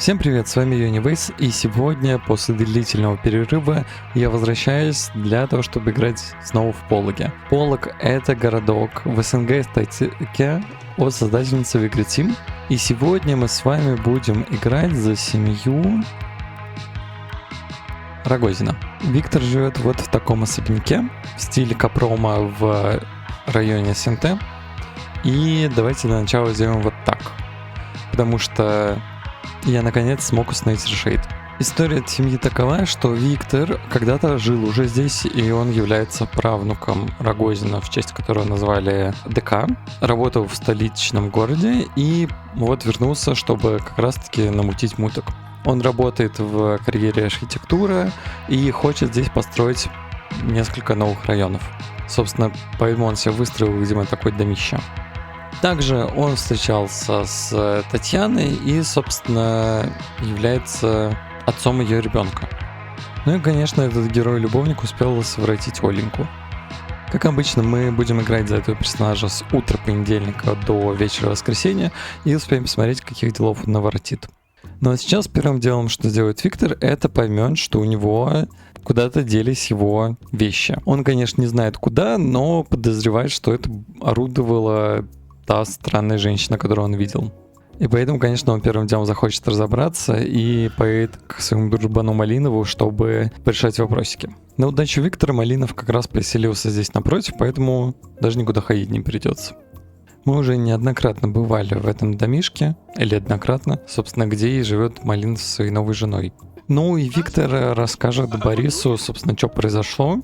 Всем привет, с вами Юнивейс, и сегодня, после длительного перерыва, я возвращаюсь для того, чтобы играть снова в Пологе. Полог — это городок в СНГ статике от создательницы Vigrid, и сегодня мы с вами будем играть за семью Рогозина. Виктор живет вот в таком особняке в стиле Капрома в районе СНТ, и давайте для начала сделаем вот так, потому что я наконец смог установить решейд. История семьи такова, что Виктор когда-то жил уже здесь, и он является правнуком Рогозина, в честь которого назвали ДК. Работал в столичном городе и вот вернулся, чтобы как раз-таки намутить муток. Он работает в карьере архитектуры и хочет здесь построить несколько новых районов. Собственно, поэтому он себе выстроил, видимо, такое домище. Также он встречался с Татьяной и, собственно, является отцом ее ребенка. Ну и, конечно, этот герой-любовник успел совратить Оленьку. Как обычно, мы будем играть за этого персонажа с утра понедельника до вечера воскресенья и успеем посмотреть, каких делов он наворотит. Ну а сейчас первым делом, что сделает Виктор, это поймет, что у него куда-то делись его вещи. Он, конечно, не знает куда, но подозревает, что это орудовала та странная женщина, которую он видел. И поэтому, конечно, он первым делом захочет разобраться и поедет к своему дружбану Малинову, чтобы порешать вопросики. На удачу Виктора Малинов как раз поселился здесь напротив, поэтому даже никуда ходить не придется. Мы уже неоднократно бывали в этом домишке, или однократно, собственно, где и живет Малинов со своей новой женой. Ну и Виктор расскажет Борису, собственно, что произошло,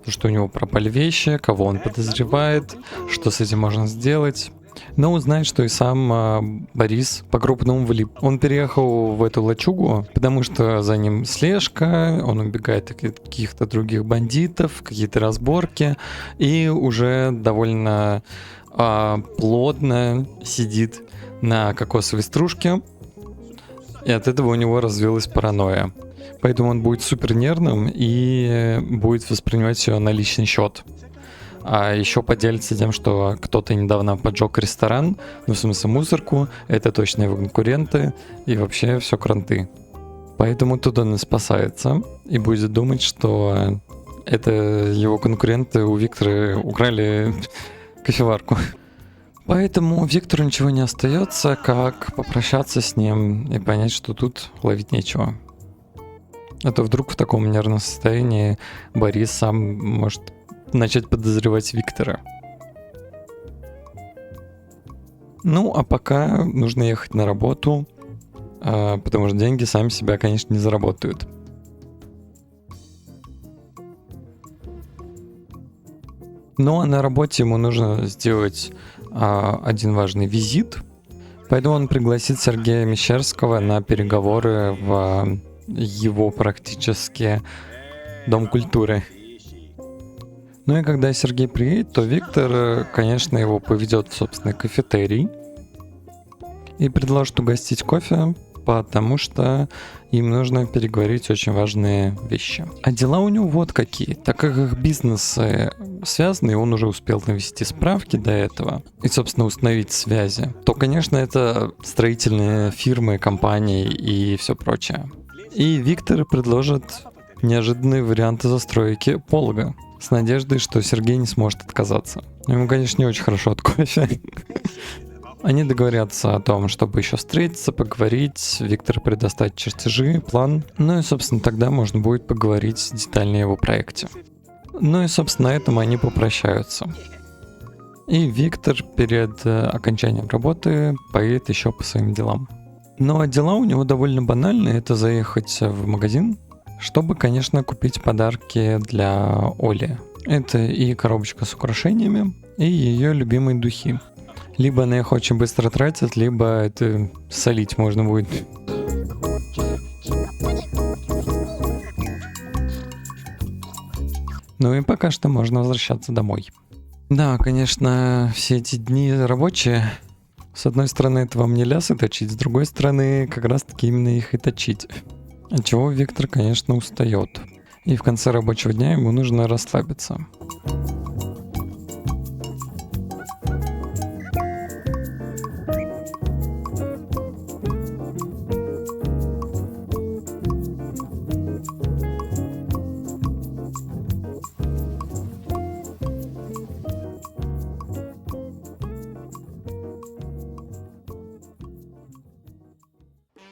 что у него пропали вещи, кого он подозревает, что с этим можно сделать. Но узнает, что и сам Борис по-крупному влип. Он переехал в эту лачугу, потому что за ним слежка, он убегает от каких-то других бандитов, какие-то разборки, и уже довольно плотно сидит на кокосовой стружке, и от этого у него развилась паранойя. Поэтому он будет супер нервным и будет воспринимать все на личный счет. А еще поделится тем, что кто-то недавно поджег ресторан, ну в смысле мусорку, это точно его конкуренты, и вообще все кранты. Поэтому тут он и спасается, и будет думать, что это его конкуренты у Виктора украли кофеварку. Поэтому Виктору ничего не остается, как попрощаться с ним и понять, что тут ловить нечего. А то вдруг в таком нервном состоянии Борис сам может начать подозревать Виктора. Ну, а пока нужно ехать на работу, потому что деньги сами себя, конечно, не заработают. Ну, а на работе ему нужно сделать один важный визит, поэтому он пригласит Сергея Мещерского на переговоры в его практически Дом культуры. Ну и когда Сергей приедет, то Виктор, конечно, его поведет в собственный кафетерий и предложит угостить кофе, потому что им нужно переговорить очень важные вещи. А дела у него вот какие. Так как их бизнесы связаны, и он уже успел навести справки до этого и, собственно, установить связи, то, конечно, это строительные фирмы, компании и все прочее. И Виктор предложит неожиданные варианты застройки полога с надеждой, что Сергей не сможет отказаться. Ему, конечно, не очень хорошо от кофе. Они договорятся о том, чтобы еще встретиться, поговорить, Виктор предоставит чертежи, план. Ну и, собственно, тогда можно будет поговорить детальнее о его проекте. Ну и, собственно, на этом они попрощаются. И Виктор перед окончанием работы поедет еще по своим делам. Но дела у него довольно банальные. Это заехать в магазин, чтобы, конечно, купить подарки для Оли. Это и коробочка с украшениями, и ее любимые духи. Либо она их очень быстро тратит, либо это солить можно будет. Ну и пока что можно возвращаться домой. Да, конечно, все эти дни рабочие. С одной стороны, это вам не лясы точить, с другой стороны, как раз-таки именно их и точить. Отчего Виктор, конечно, устает. И в конце рабочего дня ему нужно расслабиться.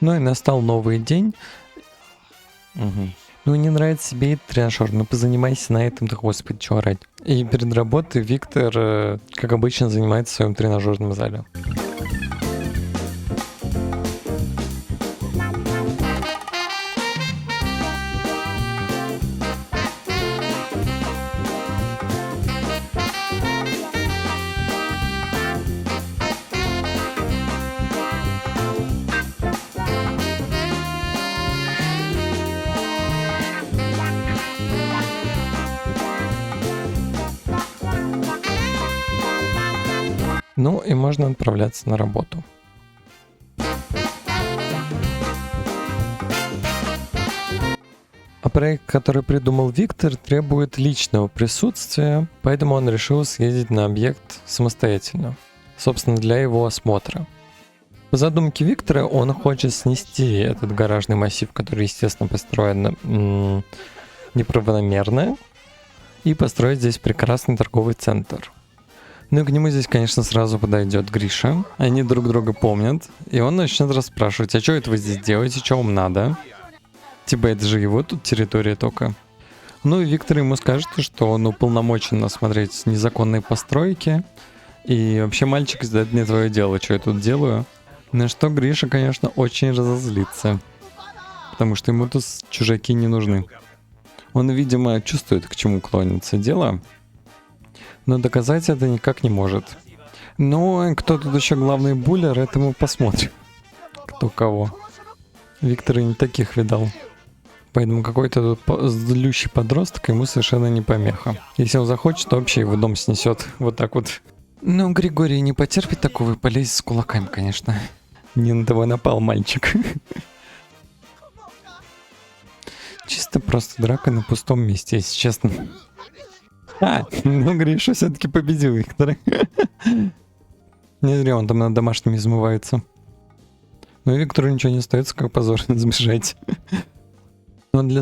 Ну и настал новый день. Угу. Ну, не нравится себе этот тренажер, ну позанимайся на этом, да господи, чё орать. И перед работой Виктор, как обычно, занимается в своем тренажерном зале. Ну и можно отправляться на работу. А проект, который придумал Виктор, требует личного присутствия, поэтому он решил съездить на объект самостоятельно, собственно, для его осмотра. По задумке Виктора он хочет снести этот гаражный массив, который, естественно, построен неправомерно, и построить здесь прекрасный торговый центр. Ну и к нему здесь, конечно, сразу подойдет Гриша. Они друг друга помнят. И он начнет расспрашивать, а что это вы здесь делаете, что вам надо? Типа это же его тут территория только. Ну и Виктор ему скажет, что он уполномочен осмотреть незаконные постройки. И вообще, мальчик, это не твое дело, что я тут делаю. На что Гриша, конечно, очень разозлится. Потому что ему тут чужаки не нужны. Он, видимо, чувствует, к чему клонится дело. Но доказать это никак не может. Ну, кто тут еще главный буллер, это мы посмотрим. Кто кого. Виктор и не таких видал. Поэтому какой-то тут злющий подросток ему совершенно не помеха. Если он захочет, то вообще его дом снесет. Вот так вот. Ну, Григорий не потерпит такого и полезет с кулаками, конечно. Не на того напал мальчик. Чисто просто драка на пустом месте, если честно. Ну Гриша все-таки победил Виктора. Не зря он там над домашним измывается. Но Виктору ничего не остается, как позорно сбежать. Но для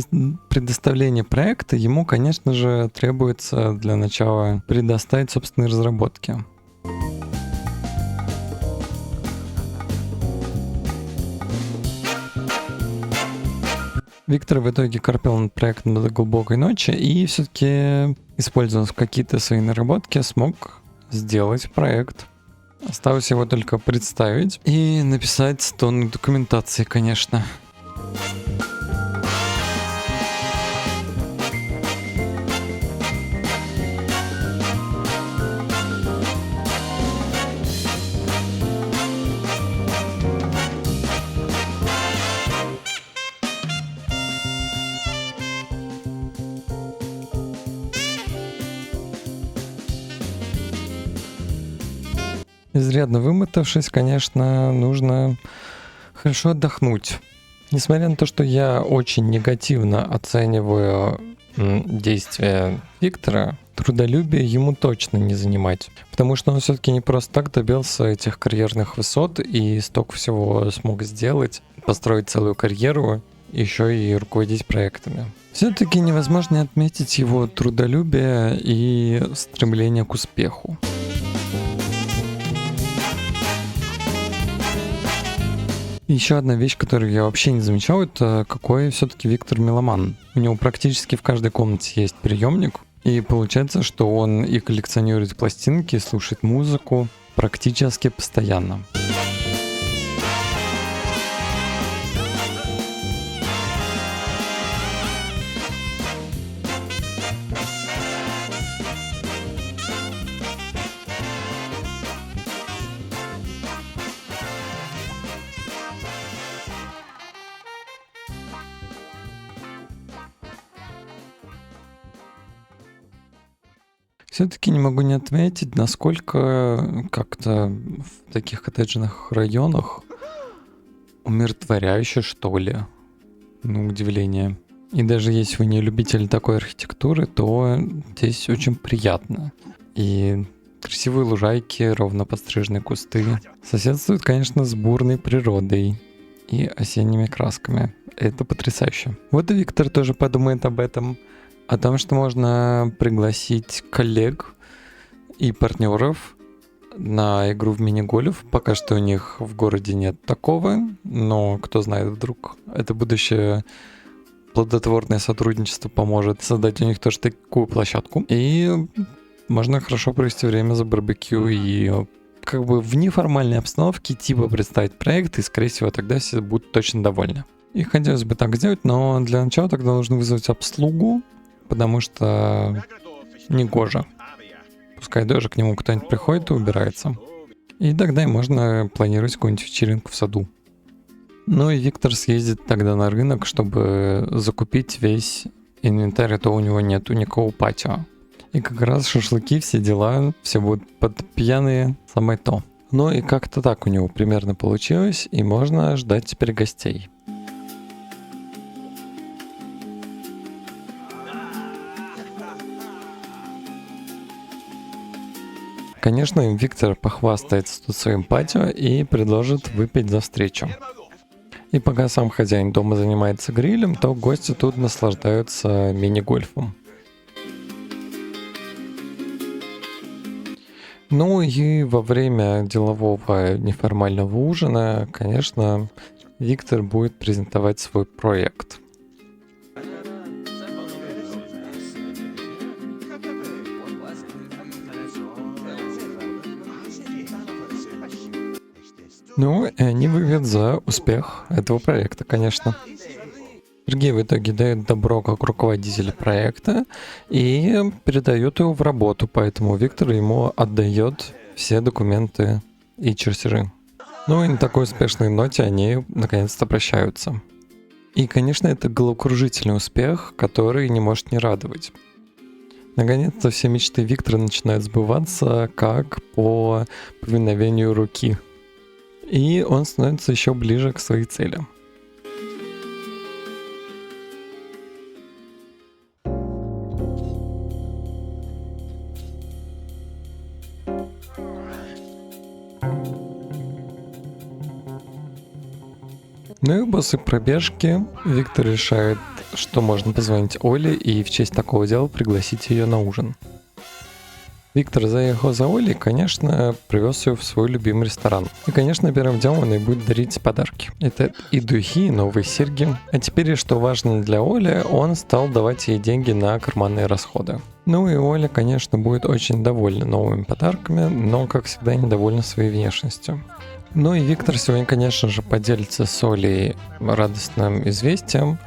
предоставления проекта ему, конечно же, требуется для начала предоставить собственные разработки. Виктор в итоге корпел над проектом до глубокой ночи и все-таки, используя какие-то свои наработки, смог сделать проект. Осталось его только представить и написать тонну документации, конечно. Изрядно вымотавшись, конечно, нужно хорошо отдохнуть. Несмотря на то, что я очень негативно оцениваю действия Виктора, трудолюбие ему точно не занимать. Потому что он все-таки не просто так добился этих карьерных высот и столько всего смог сделать, построить целую карьеру, еще и руководить проектами. Все-таки невозможно не отметить его трудолюбие и стремление к успеху. Еще одна вещь, которую я вообще не замечал, это какой все-таки Виктор меломан. У него практически в каждой комнате есть приемник, и получается, что он и коллекционирует пластинки, и слушает музыку практически постоянно. Все-таки не могу не отметить, насколько как-то в таких коттеджных районах умиротворяюще, что ли. Ну, удивление. И даже если вы не любитель такой архитектуры, то здесь очень приятно. И красивые лужайки, ровно подстриженные кусты. Соседствуют, конечно, с бурной природой и осенними красками. Это потрясающе. Вот и Виктор тоже подумает об этом. О том, что можно пригласить коллег и партнеров на игру в мини-гольф. Пока что у них в городе нет такого, но кто знает, вдруг это будущее плодотворное сотрудничество поможет создать у них тоже такую площадку. И можно хорошо провести время за барбекю и как бы в неформальной обстановке типа представить проект, и скорее всего тогда все будут точно довольны. И хотелось бы так сделать, но для начала тогда нужно вызвать обслугу, потому что негоже. Пускай даже к нему кто-нибудь приходит и убирается. И тогда и можно планировать какую-нибудь вечеринку в саду. Ну и Виктор съездит тогда на рынок, чтобы закупить весь инвентарь, а то у него нету никакого патио. И как раз шашлыки, все дела, все будут под пьяные, самое то. Ну и как-то так у него примерно получилось, и можно ждать теперь гостей. Конечно, Виктор похвастается тут своим патио и предложит выпить за встречу. И пока сам хозяин дома занимается грилем, то гости тут наслаждаются мини-гольфом. Ну и во время делового неформального ужина, конечно, Виктор будет презентовать свой проект. Ну, и они выйдут за успех этого проекта, конечно. Сергей в итоге дает добро как руководитель проекта и передает его в работу, поэтому Виктор ему отдает все документы и чертежи. Ну и на такой успешной ноте они наконец-то прощаются. И, конечно, это головокружительный успех, который не может не радовать. Наконец-то все мечты Виктора начинают сбываться как по повиновению руки. И он становится еще ближе к своей цели. Ну и после пробежки Виктор решает, что можно позвонить Оле и в честь такого дела пригласить ее на ужин. Виктор заехал за Олей, конечно, привез ее в свой любимый ресторан. И, конечно, первым делом он ей будет дарить подарки. Это и духи, и новые серьги. А теперь, что важно для Оли, он стал давать ей деньги на карманные расходы. Ну и Оля, конечно, будет очень довольна новыми подарками, но, как всегда, недовольна своей внешностью. Ну и Виктор сегодня, конечно же, поделится с Олей радостным известием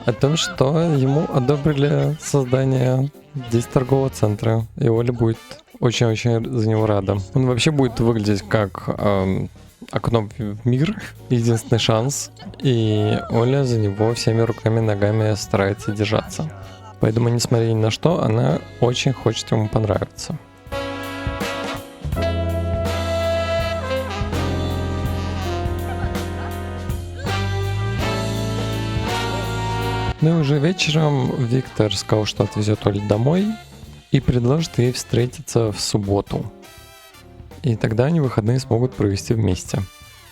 о том, что ему одобрили создание здесь торгового центра, и Оля будет очень-очень за него рада. Он вообще будет выглядеть как окно в мир, единственный шанс, и Оля за него всеми руками и ногами старается держаться. Поэтому, несмотря ни на что, она очень хочет ему понравиться. Ну и уже вечером Виктор сказал, что отвезет Олю домой и предложит ей встретиться в субботу. И тогда они выходные смогут провести вместе.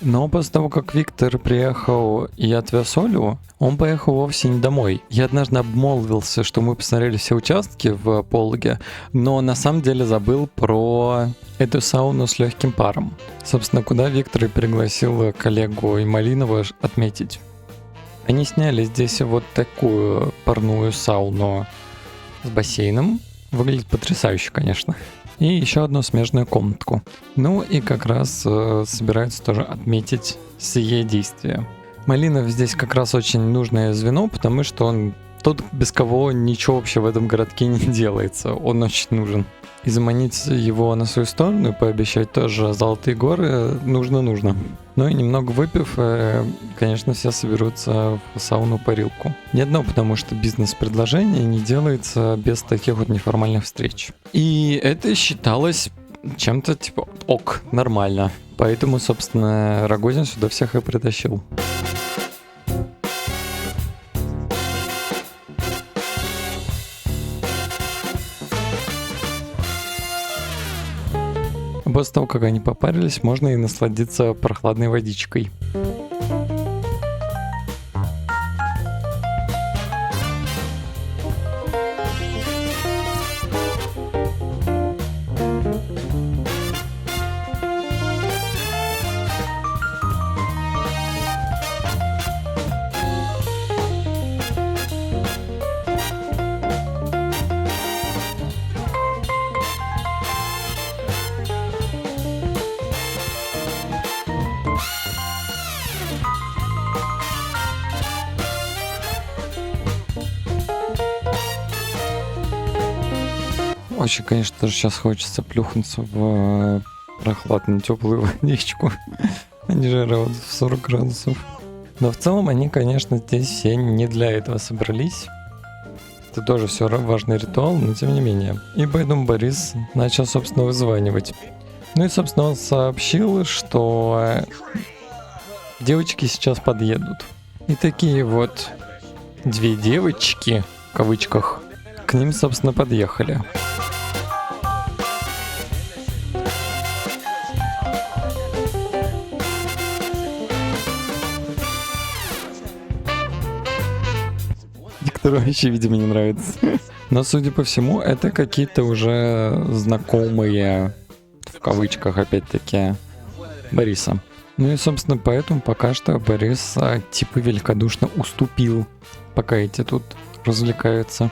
Но после того, как Виктор приехал и отвез Олю, он поехал вовсе не домой. Я однажды обмолвился, что мы посмотрели все участки в Пологе, но на самом деле забыл про эту сауну с легким паром. Собственно, куда Виктор и пригласил коллегу Ималинова отметить. Они сняли здесь вот такую парную сауну с бассейном. Выглядит потрясающе, конечно. И еще одну смежную комнатку. Ну и как раз собираются тоже отметить сие действие. Малинов здесь как раз очень нужное звено, потому что он тот, без кого ничего вообще в этом городке не делается. Он очень нужен. И заманить его на свою сторону и пообещать тоже золотые горы нужно. Ну и немного выпив, конечно, все соберутся в сауну-парилку. Не одно, потому что бизнес-предложение не делается без таких вот неформальных встреч. И это считалось чем-то типа ок, нормально. Поэтому, собственно, Рогозин сюда всех и притащил. После того, как они попарились, можно и насладиться прохладной водичкой. Очень, конечно, даже сейчас хочется плюхнуться в прохладную теплую водичку, а не жара вот в 40 градусов. Но в целом они, конечно, здесь все не для этого собрались. Это тоже все важный ритуал, но тем не менее. И поэтому Борис начал, собственно, вызванивать. Ну и, собственно, он сообщил, что девочки сейчас подъедут. И такие вот две девочки, в кавычках, к ним, собственно, подъехали. Виктору вообще, видимо, не нравится. Но, судя по всему, это какие-то уже знакомые, в кавычках, опять-таки, Бориса. Ну и, собственно, поэтому пока что Борис типа великодушно уступил, пока эти тут развлекаются.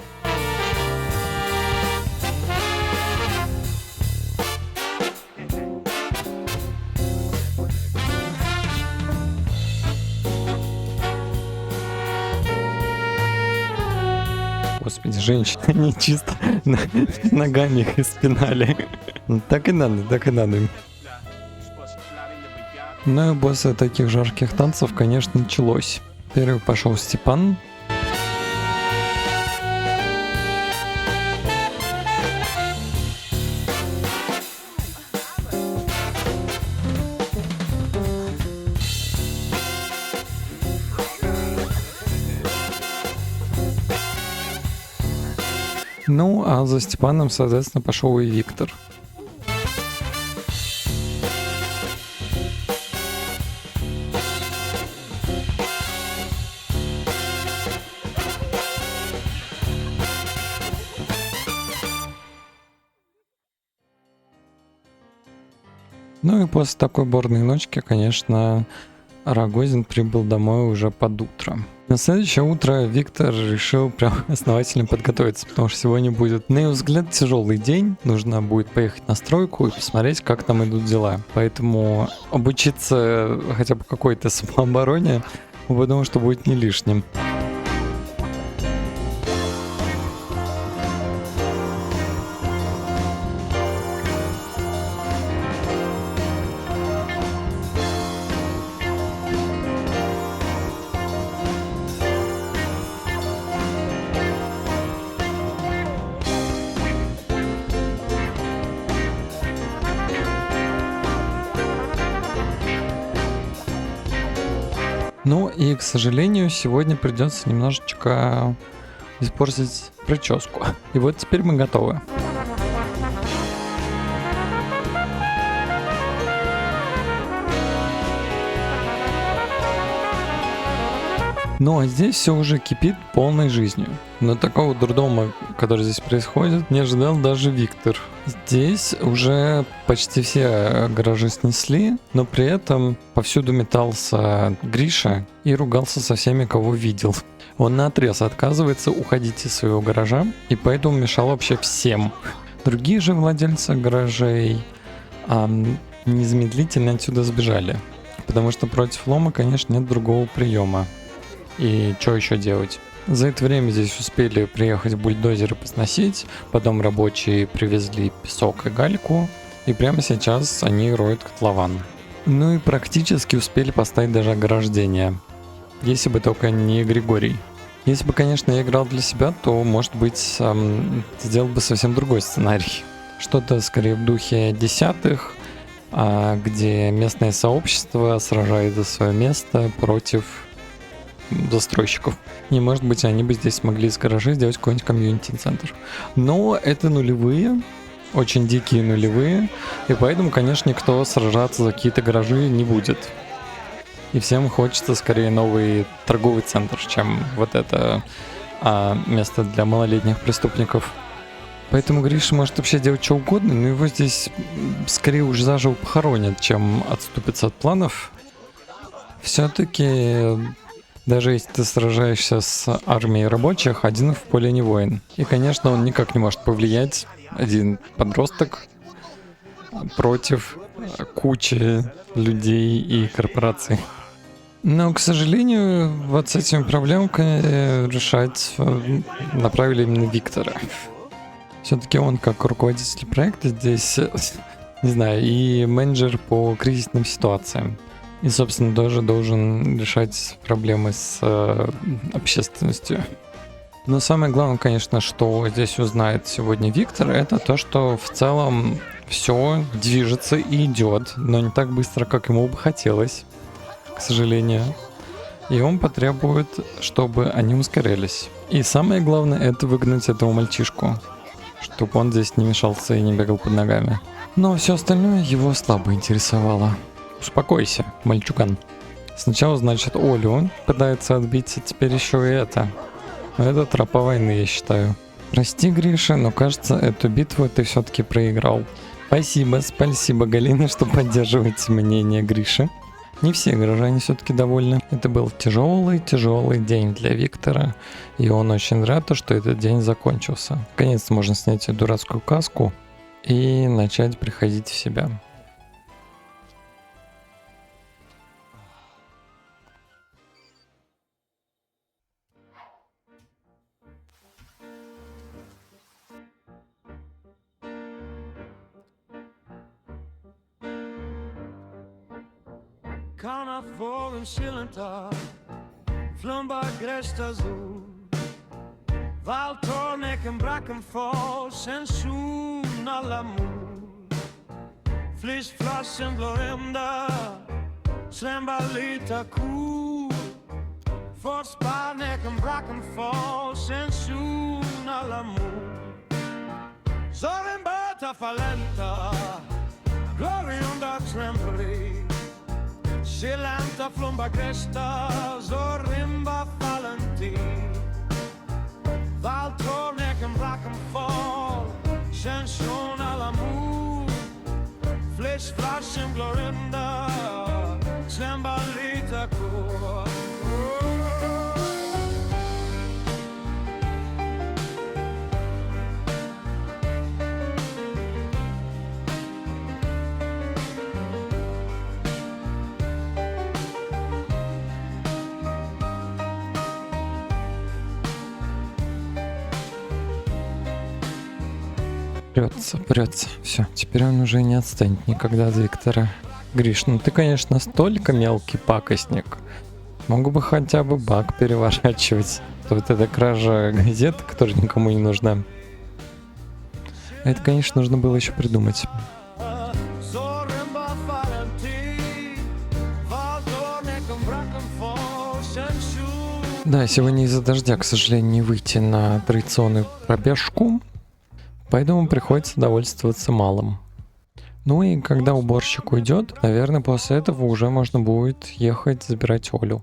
Господи, женщины, они чисто ногами их испинали. Так и надо, так и надо. Ну и после таких жарких танцев, конечно, началось. Первый пошел Степан. Ну, а за Степаном, соответственно, пошел и Виктор. Ну и после такой бурной ночки, конечно, Рогозин прибыл домой уже под утро. На следующее утро Виктор решил прям основательно подготовиться, потому что сегодня будет, на его взгляд, тяжелый день. Нужно будет поехать на стройку и посмотреть, как там идут дела. Поэтому обучиться хотя бы какой-то самообороне, потому что будет не лишним. Ну и, к сожалению, сегодня придется немножечко испортить прическу. И вот теперь мы готовы. Ну а здесь все уже кипит полной жизнью. Но такого дурдома, который здесь происходит, не ожидал даже Виктор. Здесь уже почти все гаражи снесли, но при этом повсюду метался Гриша и ругался со всеми, кого видел. Он наотрез отказывается уходить из своего гаража, и поэтому мешал вообще всем. Другие же владельцы гаражей незамедлительно отсюда сбежали. Потому что против лома, конечно, нет другого приема. И что еще делать? За это время здесь успели приехать бульдозеры посносить, потом рабочие привезли песок и гальку, и прямо сейчас они роют котлован. Ну и практически успели поставить даже ограждение, если бы только не Григорий. Если бы, конечно, я играл для себя, то, может быть, сделал бы совсем другой сценарий. Что-то скорее в духе десятых, где местное сообщество сражает за свое место против застройщиков. И, может быть, они бы здесь смогли из гаражей сделать какой-нибудь комьюнити-центр. Но это нулевые, очень дикие нулевые, и поэтому, конечно, никто сражаться за какие-то гаражи не будет. И всем хочется скорее новый торговый центр, чем вот это место для малолетних преступников. Поэтому Гриша может вообще делать что угодно, но его здесь скорее уже заживо похоронят, чем отступится от планов. Все-таки даже если ты сражаешься с армией рабочих, один в поле не воин. И, конечно, он никак не может повлиять, один подросток, против кучи людей и корпораций. Но, к сожалению, вот с этими проблемками решать направили именно Виктора. Все-таки он как руководитель проекта здесь, не знаю, и менеджер по кризисным ситуациям. И, собственно, тоже должен решать проблемы с общественностью. Но самое главное, конечно, что здесь узнает сегодня Виктор, это то, что в целом все движется и идет, но не так быстро, как ему бы хотелось, к сожалению. И он потребует, чтобы они ускорялись. И самое главное, это выгнать этого мальчишку, чтобы он здесь не мешался и не бегал под ногами. Но все остальное его слабо интересовало. Успокойся, мальчуган. Сначала, значит, Олю пытается отбить, а теперь еще и это. Но это тропа войны, я считаю. Прости, Гриша, но кажется, эту битву ты все-таки проиграл. Спасибо, Галина, что поддерживаете мнение Гриши. Не все горожане все-таки довольны. Это был тяжелый день для Виктора. И он очень рад, что этот день закончился. Наконец-то можно снять эту дурацкую каску и начать приходить в себя. Kan att vågen skillenta Flumbar grästazur Valtorneken bracken fors En sjun alla mor Flischflaschen blåremda Slemba lita ko Forsparneken bracken fors En sjun alla mor Zorin bata falenta Glory under trembling Silenta flumba cresta, zorimba falenti Valtorneken bracken fall, sensation alla mor Flischflaschen glorinda, slemba lita kor Прется. Все, теперь он уже не отстанет никогда от Виктора. Гриш, ну ты, конечно, столько мелкий пакостник. Могу бы хотя бы бак переворачивать. Вот эта кража газет, которая никому не нужна. Это, конечно, нужно было еще придумать. Да, сегодня из-за дождя, к сожалению, не выйти на традиционную пробежку. Поэтому приходится довольствоваться малым. Ну и когда уборщик уйдет, наверное, после этого уже можно будет ехать забирать Олю.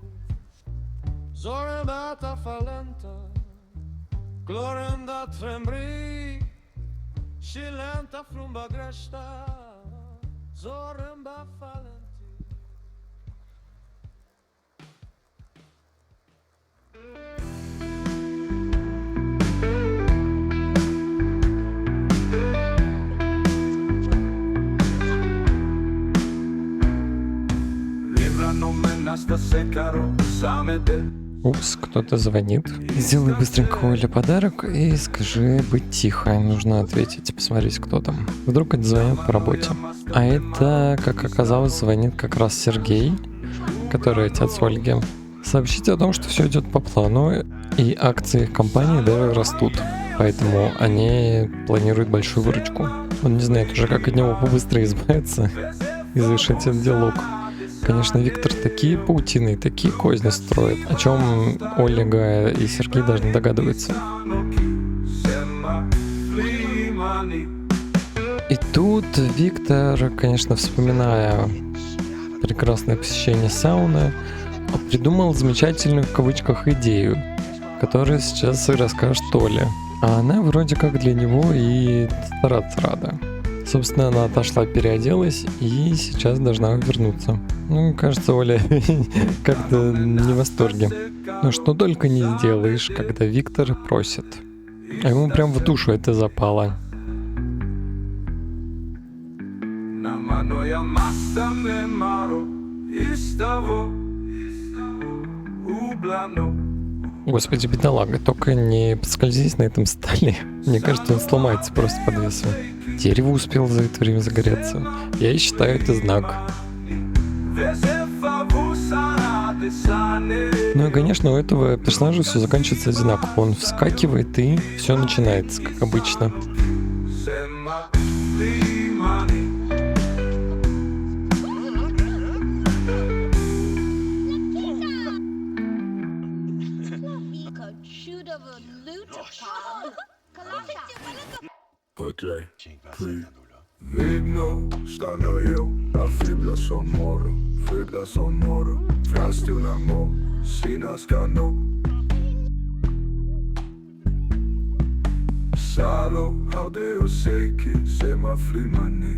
Упс, кто-то звонит. Сделай быстренько Оле подарок и скажи быть тихо. Нужно ответить, посмотреть, кто там. Вдруг это звонит по работе. А это, как оказалось, звонит как раз Сергей, который отец Ольги. Сообщите о том, что все идет по плану, и акции компании даже растут. Поэтому они планируют большую выручку. Он не знает уже, как от него побыстрее избавиться и завершить этот диалог. Конечно, Виктор такие паутины, такие козни строит, о чем Ольга и Сергей даже не догадываются. И тут Виктор, конечно, вспоминая прекрасное посещение сауны, придумал замечательную в кавычках идею, которую сейчас и расскажет Оле. А она вроде как для него и стараться рада. Собственно, она отошла, переоделась и сейчас должна вернуться. Ну, кажется, Оля как-то не в восторге. Но что только не сделаешь, когда Виктор просит. А ему прям в душу это запало. Господи, бедолага, только не подскользись на этом столе. Мне кажется, он сломается просто под весом. Дерево успело за это время загореться. Я считаю, это знак. Ну и, конечно, у этого персонажа все заканчивается одинаково. Он вскакивает и все начинается, как обычно. Midnå stannar jag att fibbla som morgon, fibbla som morgon. Framstilla må, sina ska nå. Salo, hade och seki, sema flymani.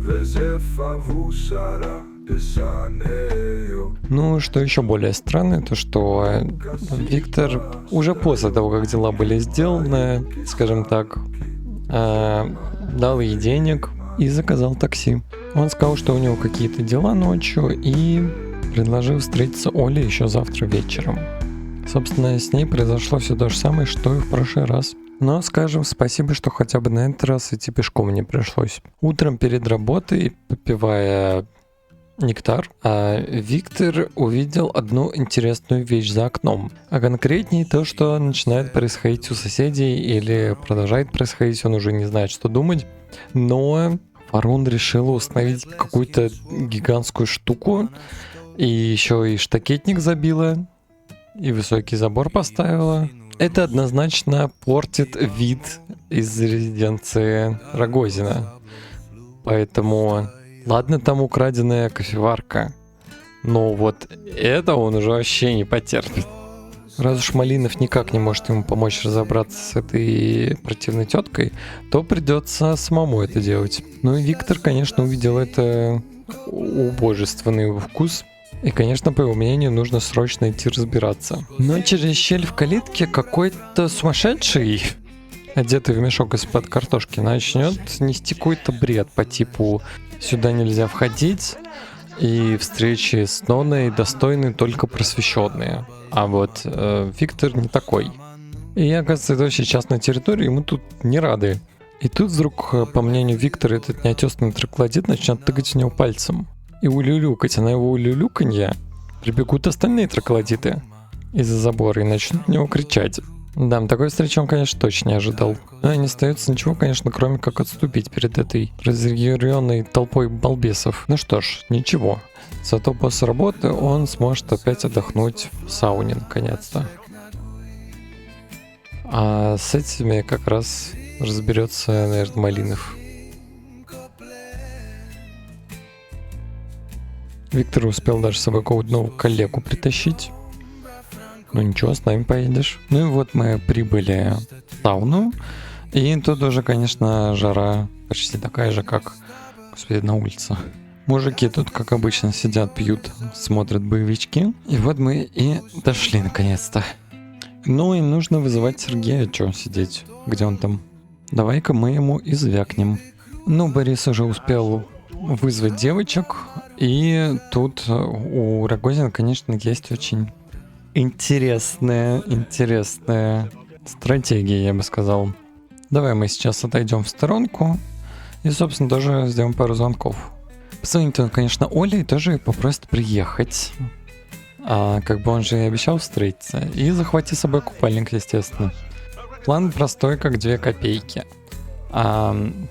Везефа вусара, десанею. Ну, что еще более странно, то что Виктор уже после того, как дела были сделаны, скажем так, дал ей денег и заказал такси. Он сказал, что у него какие-то дела ночью и предложил встретиться Оле еще завтра вечером. Собственно, с ней произошло все то же самое, что и в прошлый раз. Но скажем спасибо, что хотя бы на этот раз идти пешком не пришлось. Утром перед работой, попивая нектар, Виктор увидел одну интересную вещь за окном. А конкретнее то, что начинает происходить у соседей или продолжает происходить, он уже не знает, что думать. Но Фарун решила установить какую-то гигантскую штуку, и еще и штакетник забила, и высокий забор поставила. Это однозначно портит вид из резиденции Рогозина. Поэтому... Ладно, там украденная кофеварка, но вот это он уже вообще не потерпит. Раз уж Малинов никак не может ему помочь разобраться с этой противной теткой, то придется самому это делать. Ну и Виктор, конечно, увидел это убожественный вкус. И, конечно, по его мнению, нужно срочно идти разбираться. Но через щель в калитке какой-то сумасшедший, одетый в мешок из-под картошки, начнет нести какой-то бред по типу «сюда нельзя входить», и встречи с Ноной достойны только просвещенные. А вот Виктор не такой. И, оказывается, это вообще частная территория, ему тут не рады. И тут вдруг, по мнению Виктора, этот неотесанный троглодит начнет тыкать в него пальцем и улюлюкать, а на его улюлюканье прибегут остальные троглодиты из-за забора и начнут на него кричать. Да, такой встречи он, конечно, точно не ожидал. Но не остается ничего, конечно, кроме как отступить перед этой разъяренной толпой балбесов. Ну что ж, ничего. Зато после работы он сможет опять отдохнуть в сауне, наконец-то. А с этими как раз разберется, наверное, Малинов. Виктор успел даже с собой какого-то нового коллегу притащить. Ну ничего, с нами поедешь. Ну и вот мы прибыли в сауну. И тут уже, конечно, жара почти такая же, как, господи, на улице. Мужики тут, как обычно, сидят, пьют, смотрят боевички. И вот мы и дошли, наконец-то. Ну и нужно вызывать Сергея. Чё сидеть? Где он там? Давай-ка мы ему и звякнем. Ну, Борис уже успел вызвать девочек. И тут у Рогозина, конечно, есть очень интересная стратегия, я бы сказал. Давай мы сейчас отойдем в сторонку и, собственно, тоже сделаем пару звонков. Позвонит он, конечно, Оле и тоже попросит приехать. Как бы он же и обещал встретиться. И захвати с собой купальник, естественно. План простой, как 2 копейки.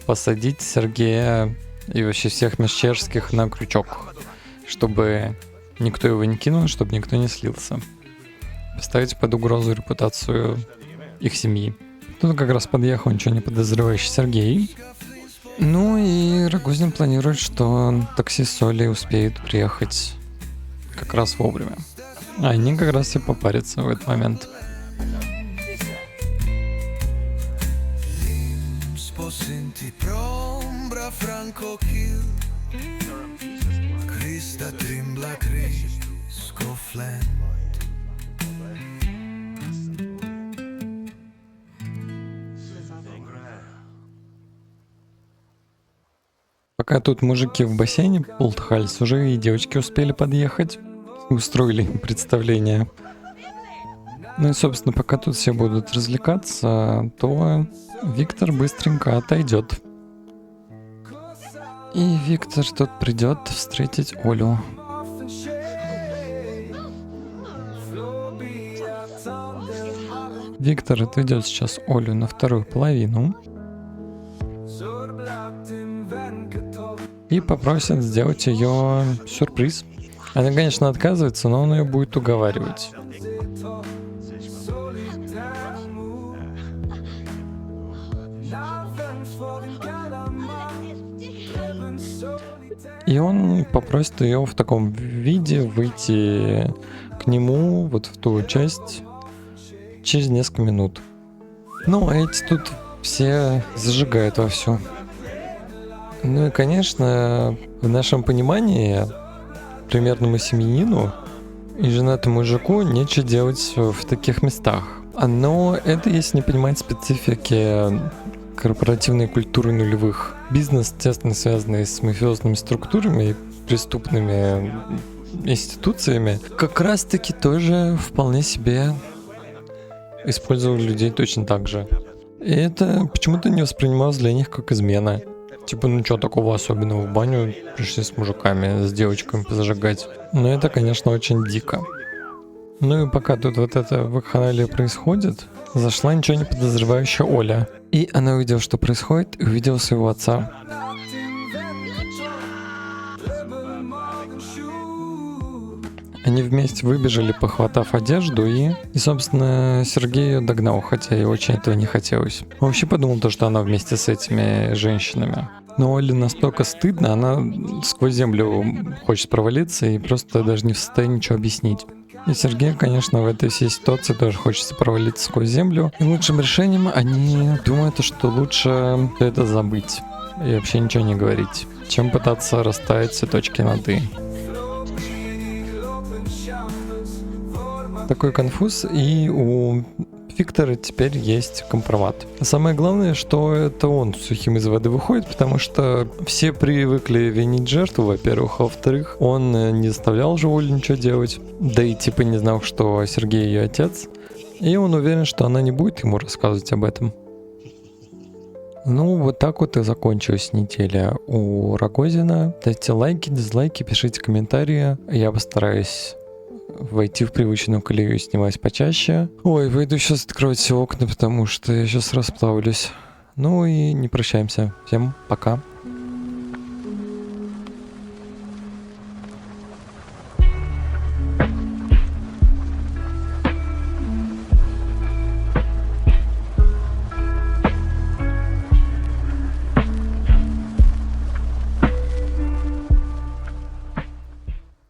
Посадить Сергея и вообще всех мещерских на крючок, чтобы никто его не кинул, чтобы никто не слился. Поставить под угрозу репутацию их семьи. Тут как раз подъехал ничего не подозревающий Сергей. Ну и Рогозин планирует, что такси с Олей успеет приехать как раз вовремя. А они как раз и попарятся в этот момент. Пока тут мужики в бассейне полтхались, уже и девочки успели подъехать. Устроили им представление. Ну и, собственно, пока тут все будут развлекаться, то Виктор быстренько отойдет. И Виктор тут придет встретить Олю. Виктор отведет сейчас Олю на вторую половину и попросит сделать ее сюрприз. Она, конечно, отказывается, но он ее будет уговаривать. И он попросит ее в таком виде выйти к нему вот в ту часть через несколько минут. Ну, а эти тут все зажигают вовсю. Ну и, конечно, в нашем понимании примерному семьянину и женатому мужику нечего делать в таких местах. Но это если не понимать специфики корпоративной культуры нулевых. Бизнес, тесно связанный с мафиозными структурами и преступными институциями, как раз-таки тоже вполне себе использовали людей точно так же. И это почему-то не воспринималось для них как измена. Типа, ну что такого особенного, в баню пришли с мужиками, с девочками позажигать. Но это, конечно, очень дико. Ну и пока тут вот это вакханалия происходит, зашла ничего не подозревающая Оля. И она увидела, что происходит, и увидела своего отца. Они вместе выбежали, похватав одежду, и собственно, Сергей ее догнал, хотя и очень этого не хотелось. Он вообще подумал то, что она вместе с этими женщинами. Но Оле настолько стыдно, она сквозь землю хочет провалиться и просто даже не в состоянии ничего объяснить. И Сергею, конечно, в этой всей ситуации тоже хочется провалиться сквозь землю. И лучшим решением они думают, что лучше это забыть и вообще ничего не говорить, чем пытаться расставить все точки над «и». Такой конфуз, и у Виктора теперь есть компромат. Самое главное, что это он сухим из воды выходит, потому что все привыкли винить жертву, во-первых, а во-вторых, он не заставлял же Олю ничего делать, да и типа не знал, что Сергей ее отец, и он уверен, что она не будет ему рассказывать об этом. Ну, вот так вот и закончилась неделя у Рогозина. Ставьте лайки, дизлайки, пишите комментарии, я постараюсь войти в привычную колею и снимать почаще. Ой, выйду сейчас открывать все окна, потому что я сейчас расплавлюсь. Ну и не прощаемся. Всем пока.